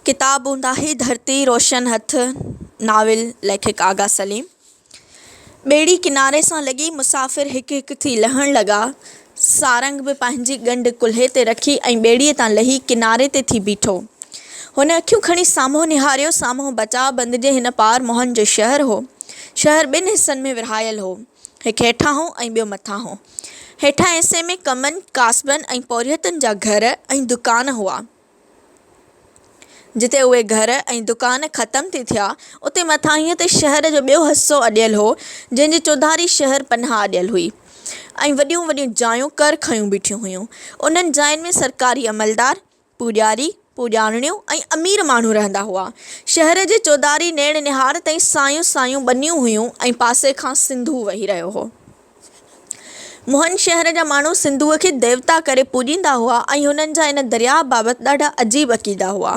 किताब ऊंदाही धरती रोशन हथ। नाविल लेखक आगा सलीम। ॿेड़ी किनारे सां लॻी मुसाफ़िर हिकु हिकु थी लहण लॻा। सारंग बि पंहिंजी ॻंढ कुल्हे ते रखी ऐं ॿेड़ीअ तां लही किनारे ते थी बीठो। हुन अखियूं खणी साम्हूं निहारियो। साम्हूं बचाव बंद जे हिन पार मोहन जो शहर हो। शहर ॿिनि हिसनि में विरहायल हो, हिकु हेठां हो ऐं ॿियो मथां हो। हेठां हिसे में कमनि कास्बनि ऐं पौरियतनि जा घर ऐं दुकान हुआ। जिते उहे घर ऐं दुकान ख़तम थी थिया, उते मथां हीअं त शहर जो ॿियो हिसो अॾियल हो, जंहिंजी चौधारी शहर पनाह अॾियल हुई ऐं वॾियूं वॾियूं जायूं कर खयूं बीठियूं हुयूं। उन्हनि जायुनि में सरकारी अमलदार, पुॼारी, पुॼाणियूं ऐं अमीर माण्हू रहंदा हुआ। शहर जे चौधारी नेड़ निहार ताईं सायूं सायूं ॿनियूं हुयूं ऐं पासे खां सिंधु वही रहियो हो। मोहन शहर जा माण्हू सिंधुअ खे देवता करे पूॼींदा हुआ ऐं हुननि जा इन दरिया बाबति ॾाढा अजीब अक़ीदा हुआ।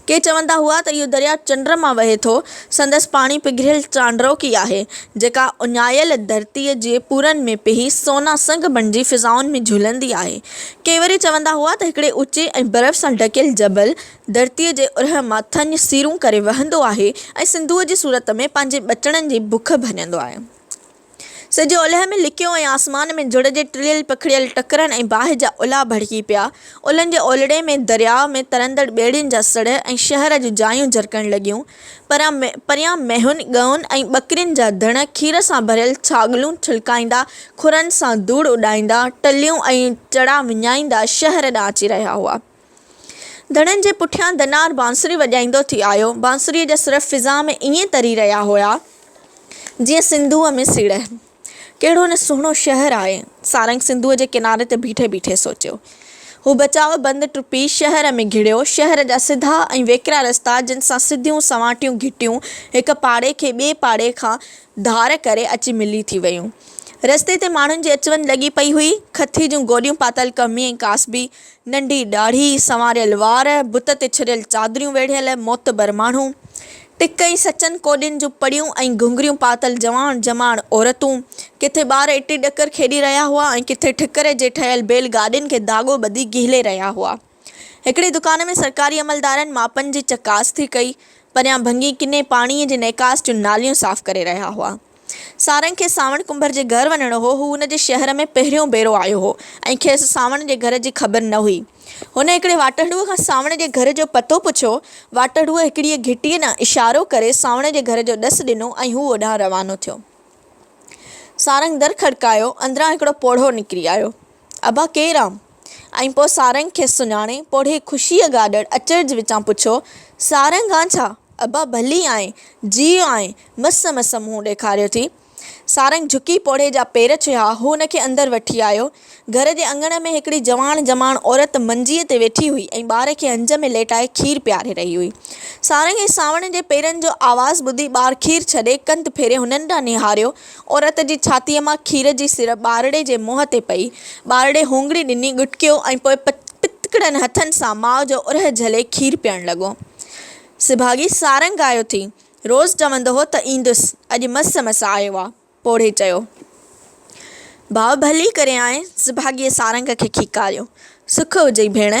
के चवंदा हुआ त इहो दरिया चंड मां वहे थो, संदसि पाणी पिघरियल चांड्रोकी आहे, जेका उञायल धरतीअ जे पूरनि में पिही सोना संग बणिजी फिज़ाउनि में झूलंदी आहे। के वरी चवंदा हुआ त हिकिड़े ऊचे ऐं बर्फ़ सां ढकियल जबल धरतीअ जे उरह मां थञ सीरूं करे वहंदो आहे ऐं सिंधुअ जी सूरत में पंहिंजे ॿचड़नि जी बुख भञंदो आहे। सॼे ओलह में लिकियो ऐं आसमान में जुड़ जे टिलियल पखिड़ियल टकरनि ऐं बाहि जा उला भड़की पिया। उलनि जे ओलड़े में दरिया में तरंदड़ ॿेड़ियुनि जा सड़ ऐं शहर जूं जायूं झरकण लॻियूं। परियां मेहुनि ॻउनि ऐं ॿकरियुनि जा धण खीर सां भरियल छागलूं छिलकाईंदा, खुरनि सां धूड़ उॾाईंदा, टलियूं ऐं चड़ा विञाईंदा शहर ॾांहुं अची रहिया हुआ। धणनि जे पुठियां दनार बांसुरी वॼाईंदो थी आयो। बांसुरीअ जा सुर फिज़ा में ईअं तरी रहिया हुआ जीअं सिंधुअ में सीड़। कहिड़ो न सुहिणो शहर आहे, सारंग सिंधुअ जे किनारे ते बीठे बीठे सोचियो। हू बचाव बंदि टुपी शहर में घिड़ियो। शहर जा सिधा ऐं वेकिरा रस्ता, जिन सां सिधियूं सवाटियूं घिटियूं हिक पाड़े खे ॿिए पाड़े खां धार करे अची मिली थी वयूं। रस्ते ते माण्हुनि जी अचवञ लॻी पई हुई। खथी जूं गोॾियूं पातल कमी ऐं कासबी, नंढी ॾाढ़ी, संवारियल वार, बुत ते छिरियल चादरियूं वेढ़ियल मोतबर माण्हू, टिक ऐं सचनि कोॾियुनि जूं पड़ियूं ऐं घुंघरियूं पातल जवान जमाण औरतूं। किथे ॿार इटी ॾकर खेॾी रहिया हुआ ऐं किथे ठिकर जे ठहियल बैल गाॾियुनि खे दाॻो ॿधी गिहले रहिया हुआ। हिकिड़ी दुकान में सरकारी अमलदारनि मापनि जी चकास थी कई। परियां भंगी किने पाणीअ जे नेकास जूं नालियूं साफ़ करे रहिया हुआ। सारंग खे सावण कुंभर जे घर वञिणो हो। हू हुन जे शहर में पहिरियों भेरो आयो हो ऐं खेसि सावण जे घर जी ख़बर न हुई। हुन हिकिड़े वाटड़ूअ खां सावण जे घर जो पतो पुछियो। वाटड़ूअ हिकिड़ीअ घिटीअ ॾांहुं इशारो करे सावण जे घर जो ॾसु ॾिनो ऐं हू ओॾांहुं रवानो थियो। सारंग दर खड़कायो। अंदरां हिकिड़ो पोढ़ो निकिरी आयो। अबा केरु आऊं? ऐं पोइ सारंग खे सुञाणे पोढ़े ख़ुशीअ ॻाॾड़ अचरज विचां पुछियो, सारंग आं छा? अबा भली आहीं, जीउ आहीं, मस मस मुंहुं ॾेखारियो थी। सारंग झुकी पोढ़े जा पेर छुया। हू हुनखे अंदरि वठी आयो। घर जे अङण में हिकिड़ी जवान जमाण औरत मंजीअ ते वेठी हुई ऐं ॿार खे हंज में लेटाए खीर पियारे रही हुई। सारंग ऐं सावण जे पेरनि जो आवाज़ु ॿुधी ॿार खीर छॾे कंध फेरे हुननि ॾांहुं निहारियो। औरत जी छातीअ मां खीर जी सिर ॿारड़े जे मुंहं ते पई। ॿारड़े होंगड़ी ॾिनी, ॻुटकियो ऐं पोइ पितकड़नि हथनि सां माउ जो उरह झले खीर पीअण लॻो। सिभागी सारंग आयो थी, रोज़ चवंदो हो त ईंदुसि, अॼु मस मस आयो आहे, पोढ़े चयो। भाउ भली करे आएं, सिभागीअ सारंग खे खीकारियो। सुख हुजई भेण।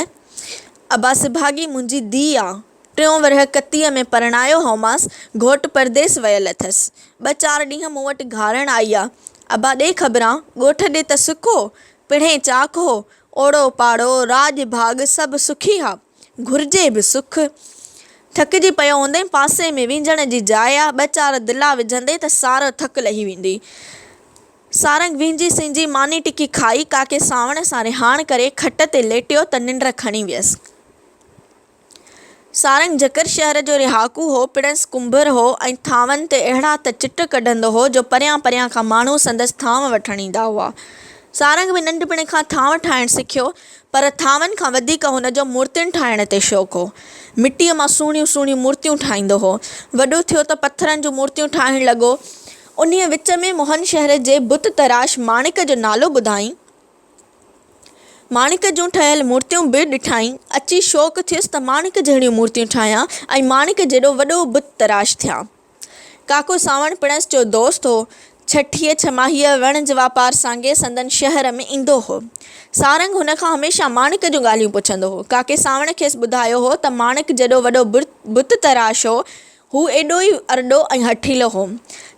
अबा सिभागी मुंहिंजी धीउ आहे। टियों वरह कतीअ में परणायो होमांसि। घोटु परदेस वियल अथसि। 2-4 ॾींहं मूं वटि घारण आई आहे। अबा ॾे ख़बरां, ॻोठ ॾे त सुखो, पिणे चाक हो, ओड़ो पाड़ो राॼ भाॻ सभु सुखी हा, घुरिजे बि सुख। थकिजी पियो हूंदे, पासे में विझण जी जाइ आहे, 2-4 दिला विझंदे त सारो थकु लही वेंदी। सारंग विंझी सिंझी मानी टिकी खाई काके सावण सां रिहाण करे खट ते लेटियो त निंड खणी वियसि। सारंग जकर शहर जो रिहाकू हो, पिणसि कुंभर हो ऐं थांवनि ते अहिड़ा त चिट कढंदो हो जो परियां परियां खां माण्हू संदसि थांव वठणु ईंदा हुआ। सारंग बि नंढपिण खां थांव ठाहिणु सिखियो, पर थांवनि खां वधीक हुनजो मूर्तियुनि ठाहिण ते शौक़ु हो। मिटीअ मां सुहिणियूं सुहिणियूं मूर्तियूं ठाहींदो हो। वॾो थियो त पथरनि जूं मूर्तियूं ठाहिणु लॻो। उन्हीअ विच में मोहन शहर जे बुत तराश माणिक जो नालो ॿुधाई। माणिक जूं ठहियल मूर्तियूं बि ॾिठाई। अची शौक़ु थियुसि त माणिक जहिड़ियूं मूर्तियूं ठाहियां ऐं माणिक जहिड़ो वॾो बुत तराश थियां। काको सावण पिणसि जो दोस्त हो। छठीअ छमाहीअ वण जो वापारु सांगे संदन शहर में ईंदो हो। सारंग हुन खां हमेशह माणिक जूं ॻाल्हियूं पुछंदो हो। काके सावण खेसि ॿुधायो हो त माणिक जॾो वॾो बुत तराश हो, हू एॾो ई अरड़ो ऐं हठीलो हो।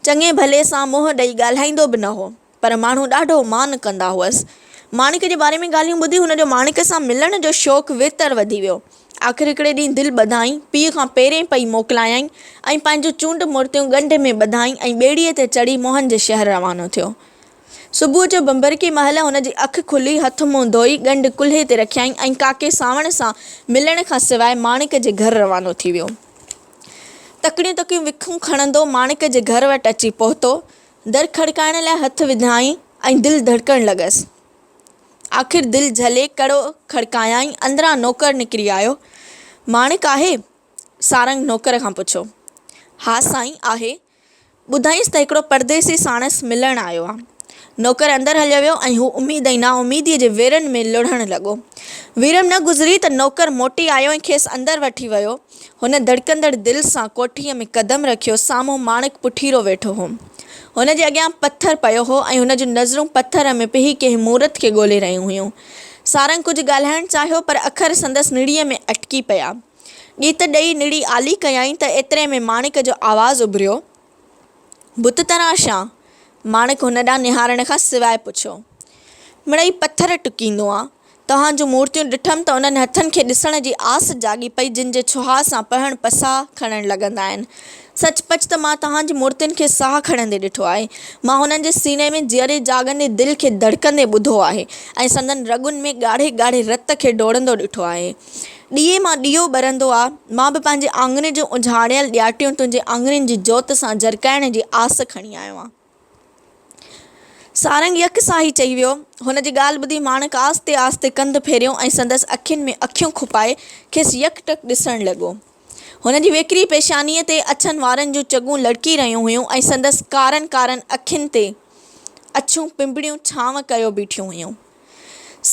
चङे भले सां मुंहुं ॾेई ॻाल्हाईंदो बि न हो, पर माण्हू ॾाढो मान कंदा हुअसि। माणिक जे बारे में ॻाल्हियूं ॿुधी हुनजो माणिक सां मिलण जो शौक़ु वेतर वधी वियो। आख़िर हिकिड़े ॾींहुं दिलि ॿधाई, पीउ खां पहिरें पई मोकिलायईं ऐं पंहिंजूं चूंड मूर्तियूं ॻंढ में ॿधाई ऐं ॿेड़ीअ ते चढ़ी मोहन जे शहर रवानो थियो। सुबुह जो बंबरकी महिल हुनजी अखि खुली, हथ मुंहुं धोई, ॻंढ कुल्हे ते रखियईं ऐं काके सावण सां मिलण खां सवाइ माणिक जे घर रवानो थी वियो। तकिड़ियूं तकिड़ियूं विखूं खणंदो माणिक जे घर वटि अची पहुतो। दर खड़काइण लाइ हथ विधाई ऐं दिलि धड़कण लॻसि। आख़िर दिलि झले कड़ो खड़कायाईं। अंदरां नौकर निकिरी आयो। माणिक आहे? सारंग नौकर खां पुछो। हा साईं आहे। ॿुधाईंसि त हिकिड़ो परदेसी साणसि मिलणु आयो आहे। नौकर अंदरि हलियो वियो ऐं हू उमेद ऐं नाउमीदीअ जे वेरनि में लुढ़ण लॻो। वीरम न गुज़री त नौकर मोटी आयो ऐं खेसि अंदरि वठी वियो। हुन धड़कंदड़ दिलि सां कोठीअ में क़दम रखियो। साम्हूं माणिक पुठीरो वेठो हो। हुन जे अॻियां पथर पियो हो ऐं हुन जूं नज़रूं पथर में पिही कंहिं मूरत खे ॻोल्हे रहियूं हुयूं। सारंग कुझु ॻाल्हाइणु चाहियो, पर अखर संदसि निड़ीअ में अटकी पिया। गीत ॾेई निड़ी आली कयाईं त एतिरे में माणिक जो आवाज़ु उभरियो। बुत तराशां? माणिक हुन ॾांहुं निहारण खां सवाइ पुछो। मिड़ई पथर टुकींदो आहे। तव्हां जूं मूर्तियूं ॾिठमि त उन्हनि हथनि खे ॾिसण जी आस जागी पई, जिन जे छुहा सां पहण पसाह खणणु लॻंदा आहिनि। सचपच त मां तव्हांजी मूर्तियुनि खे साह खणंदे ॾिठो आहे। मां हुननि जे सीने में जीअरे जाॻंदे दिलि खे धड़कंदे ॿुधो आहे ऐं संदन रॻुनि में ॻाढ़े ॻाढ़े रत खे डोड़ंदो ॾिठो आहे। ॾीए मां ॾीओ ॿरंदो आहे। मां बि पंहिंजे आङणे जूं उझाड़ियल ॾियाटियूं तुंहिंजे आङणियुनि जी जोति सां झरकाइण जी आस खणी आयो आहियां। सारंग यकसाही चई वियो। हुन जी ॻाल्हि ॿुधी माणिक आस्ते आस्ते कंधु फेरियो ऐं संदसि अखियुनि में अखियूं खुपाए खेसि यकटक ॾिसणु लॻो। हुन जी वेकिरी पेशानीअ ते अछनि वारनि जूं चॻूं लड़की रहियूं हुयूं ऐं संदसि कारनि कारनि अखियुनि ते अछूं पिंबड़ियूं छांव कयो बीठियूं हुयूं।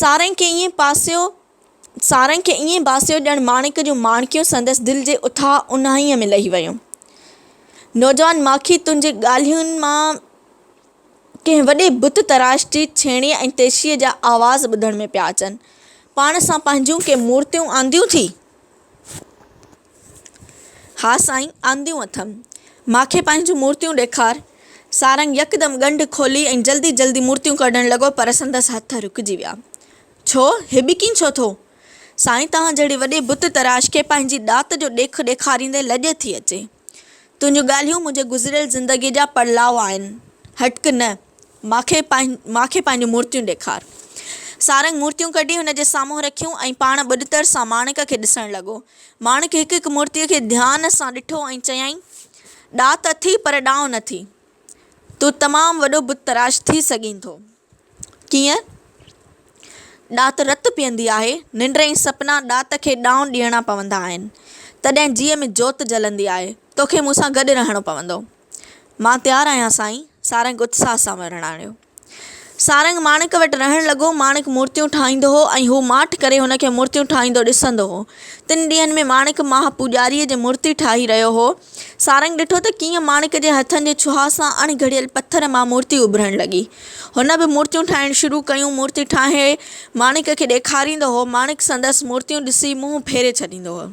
सारंग खे ईअं बासियो ॼण माणिक जूं माणिकियूं संदसि दिलि जे उथाह उन्हाईअ में लही वियूं। नौजवान माखी, तुंहिंजे ॻाल्हियुनि मां कंहिं वॾे बुत तराश जी छेड़ीअ ऐं तेशीअ जा आवाज़ ॿुधण में पिया अचनि। पाण सां पंहिंजूं के मूर्तियूं आंदियूं थी? हा साईं, आंदियूं अथमि। मूंखे पंहिंजूं मूर्तियूं ॾेखार। सारंग यकदमि ॻंढ खोली ऐं जल्दी जल्दी मूर्तियूं कढणु लॻो, पर संदसि हथ रुकिजी विया। छो? हिबिकी छो थो? साईं, तव्हां जहिड़े वॾे बुत तराश खे पंहिंजी ॾात जो ॾेख ॾेखारींदे लॼ थी अचे। तुंहिंजूं ॻाल्हियूं मुंहिंजे गुज़िरियल ज़िंदगीअ जा पड़लाव आहिनि। हटक न, मूंखे पंहिंजूं मूर्तियूं ॾेखार। सारंग मूर्तियूं कढी हुन जे साम्हूं रखियूं ऐं पाण ॿुॾतर सां माणिक खे ॾिसणु लॻो। माणिक हिकु हिकु मूर्तीअ खे ध्यान सां ॾिठो ऐं चयाईं, ॾात अथी पर ॾांहुं न थी। तूं तमामु वॾो बुत तराश थी सघीं थो। कीअं? ॾात रत पीअंदी आहे। निंड ऐं सपना ॾात खे ॾांहुं ॾियणा पवंदा आहिनि। तॾहिं जीअ में जोति जलंदी आहे। तोखे मूंसां गॾु रहणो पवंदो। मां तयारु आहियां साईं, सारंग उत्साह सां वर्णायो। सारंग माणिक वटि रहणु लॻो। माणिक मूर्तियूं ठाहींदो हो ऐं हू माठि करे हुनखे मूर्तियूं ठाहींदो ॾिसंदो हो। 3 ॾींहंनि में माणिक महापूॼारीअ जी मूर्ति ठाही रहियो हो। सारंग ॾिठो त कीअं माणिक जे हथनि जे छुहा सां अणघड़ियल पथर मां मूर्ति उभरणु लॻी। हुन बि मूर्तियूं ठाहिणु शुरू कयूं। मूर्ति ठाहे माणिक खे ॾेखारींदो हो। माणिक संदसि मूर्तियूं ॾिसी मुंहुं फेरे छॾींदो हो।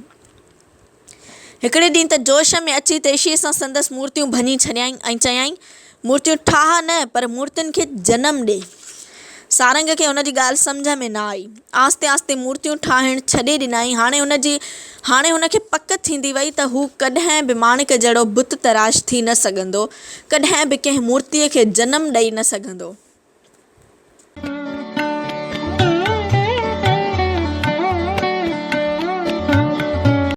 हिकिड़े ॾींहुं त जोश में अची तेशीअ सां संदसि मूर्तियूं भञी छॾियईं ऐं चयाईं, मूर्तियूं ठाह न, पर मूर्तियुनि खे जनमु ॾे। सारंग खे हुन जी ॻाल्हि सम्झ में न आई। आस्ते आस्ते मूर्तियूं ठाहिणु छॾे ॾिनई। हाणे हुनखे पक थींदी वई त हू कॾहिं बि माणिक जहिड़ो बुत तराश थी न सघंदो, कॾहिं बि कंहिं मूर्तीअ खे जनमु ॾेई न सघंदो।